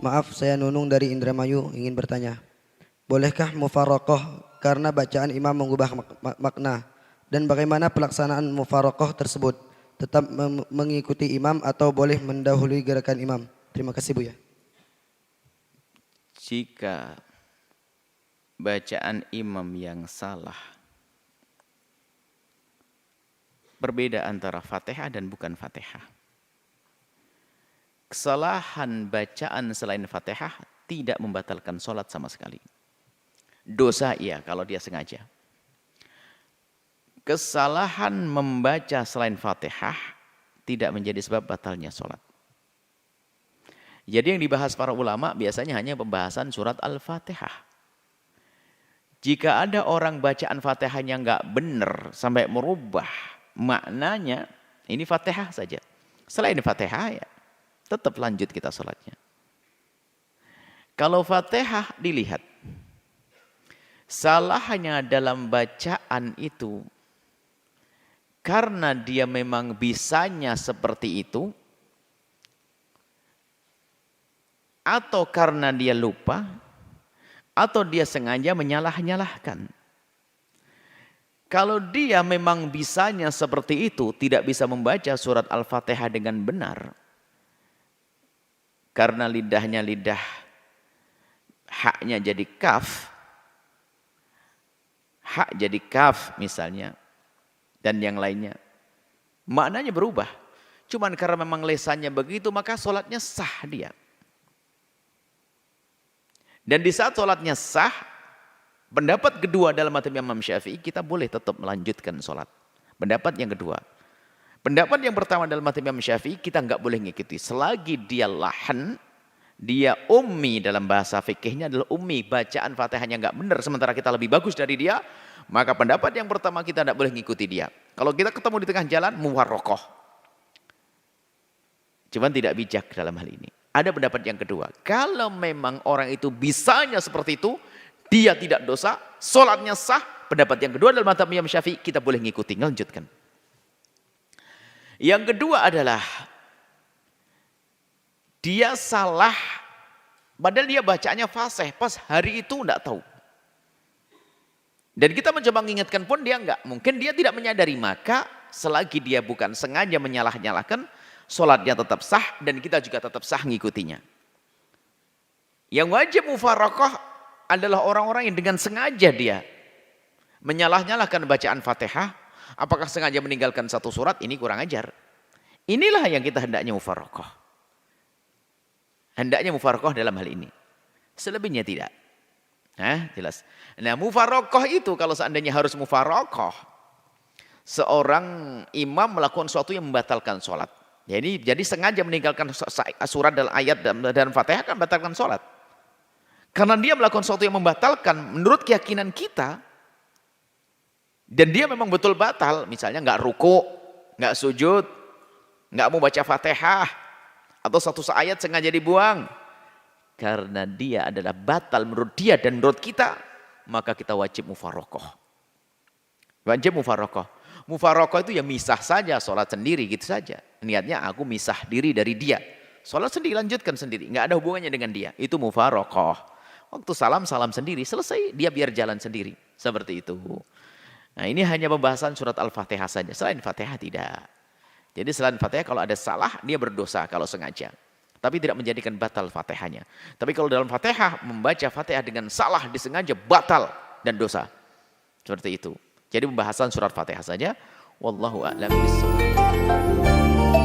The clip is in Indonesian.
Maaf, saya Nunung dari Indramayu ingin bertanya. Bolehkah mufaraqah karena bacaan imam mengubah makna? Dan bagaimana pelaksanaan mufaraqah tersebut? Tetap mengikuti imam atau boleh mendahului gerakan imam? Terima kasih Buya. Jika bacaan imam yang salah, berbeda antara Fatihah dan bukan Fatihah. Kesalahan bacaan selain Fatihah tidak membatalkan sholat sama sekali. Dosa iya kalau dia sengaja. Kesalahan membaca selain Fatihah tidak menjadi sebab batalnya sholat. Jadi yang dibahas para ulama biasanya hanya pembahasan surat Al-Fatihah. Jika ada orang bacaan Fatihahnya nggak benar sampai merubah maknanya, ini Fatihah saja. Selain Fatihah ya tetap lanjut kita sholatnya. Kalau Fatihah dilihat, salahnya dalam bacaan itu karena dia memang bisanya seperti itu, atau karena dia lupa, atau dia sengaja menyalah-nyalahkan. Kalau dia memang bisanya seperti itu, tidak bisa membaca surat Al-Fatihah dengan benar, karena lidahnya lidah haknya jadi kaf, hak jadi kaf misalnya, dan yang lainnya, maknanya berubah. Cuman karena memang lesannya begitu, maka sholatnya sah dia. Dan di saat sholatnya sah, pendapat kedua dalam mazhab Imam Syafi'i, kita boleh tetap melanjutkan sholat. Pendapat yang kedua. Pendapat yang pertama dalam mazhab Imam Syafi'i, kita nggak boleh ngikuti. Selagi dia lahan, dia ummi, dalam bahasa fikihnya adalah ummi, bacaan Fatihahnya nggak benar, sementara kita lebih bagus dari dia, maka pendapat yang pertama kita tidak boleh ngikuti dia. Kalau kita ketemu di tengah jalan, muwarrokoh. Cuman tidak bijak dalam hal ini. Ada pendapat yang kedua, kalau memang orang itu bisanya seperti itu, dia tidak dosa, sholatnya sah. Pendapat yang kedua dalam mazhab Imam Syafi'i, kita boleh ngikuti, lanjutkan. Yang kedua adalah dia salah, padahal dia bacanya fasih, pas hari itu tidak tahu. Dan kita mencoba mengingatkan pun dia enggak, mungkin dia tidak menyadari, maka selagi dia bukan sengaja menyalah-nyalahkan, sholatnya tetap sah dan kita juga tetap sah ngikutinya. Yang wajib mufaraqah adalah orang-orang yang dengan sengaja dia menyalah-nyalahkan bacaan Fatihah, apakah sengaja meninggalkan satu surat, ini kurang ajar. Inilah yang kita hendaknya mufaraqah. Hendaknya mufaraqah dalam hal ini. Selebihnya tidak. Jelas. Nah, mufaraqah itu kalau seandainya harus mufaraqah, seorang imam melakukan sesuatu yang membatalkan sholat. Jadi sengaja meninggalkan surat dan ayat dan Fatihah kan membatalkan sholat. Karena dia melakukan sesuatu yang membatalkan menurut keyakinan kita, dan dia memang betul batal, misalnya nggak ruku, nggak sujud, nggak mau baca Fatihah, atau satu ayat sengaja dibuang. Karena dia adalah batal menurut dia dan menurut kita, maka kita wajib mufaraqah. Wajib mufaraqah. Mufaraqah itu ya misah saja, sholat sendiri gitu saja. Niatnya aku misah diri dari dia. Sholat sendiri, lanjutkan sendiri. Nggak ada hubungannya dengan dia. Itu mufaraqah. Waktu salam sendiri. Selesai, dia biar jalan sendiri. Seperti itu. Nah, ini hanya pembahasan surat Al-Fatihah saja. Selain Fatihah tidak. Jadi selain Fatihah kalau ada salah, dia berdosa kalau sengaja. Tapi tidak menjadikan batal Fatihahnya. Tapi kalau dalam Fatihah, membaca Fatihah dengan salah, disengaja, batal dan dosa. Seperti itu. Jadi pembahasan surat Fatihah saja. Wallahu a'lam bishawab.